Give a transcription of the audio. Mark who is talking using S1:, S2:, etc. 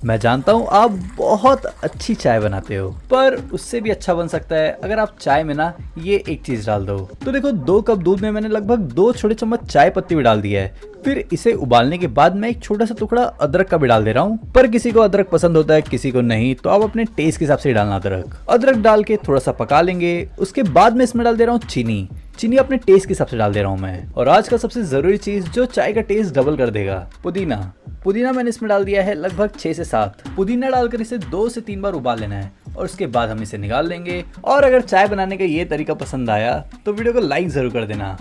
S1: मैं जानता हूँ आप बहुत अच्छी चाय बनाते हो, पर उससे भी अच्छा बन सकता है अगर आप चाय में ना ये एक चीज डाल दो। तो देखो 2 कप दूध में मैंने लगभग 2 छोटे चम्मच चाय पत्ती भी डाल दिया है। फिर इसे उबालने के बाद मैं एक छोटा सा टुकड़ा अदरक का भी डाल दे रहा हूँ। पर किसी को अदरक पसंद होता है, किसी को नहीं, तो आप अपने टेस्ट के हिसाब से डालना अदरक। अदरक डाल के थोड़ा सा पका लेंगे। उसके बाद में इसमें डाल दे रहा हूँ चीनी। चीनी अपने टेस्ट के हिसाब से डाल दे रहा हूँ मैं। और आज का सबसे जरूरी चीज जो चाय का टेस्ट डबल कर देगा, पुदीना। पुदीना मैंने इसमें डाल दिया है लगभग 6 से 7। पुदीना डालकर इसे 2 से 3 बार उबाल लेना है और उसके बाद हम इसे निकाल लेंगे। और अगर चाय बनाने का ये तरीका पसंद आया तो वीडियो को लाइक जरूर कर देना।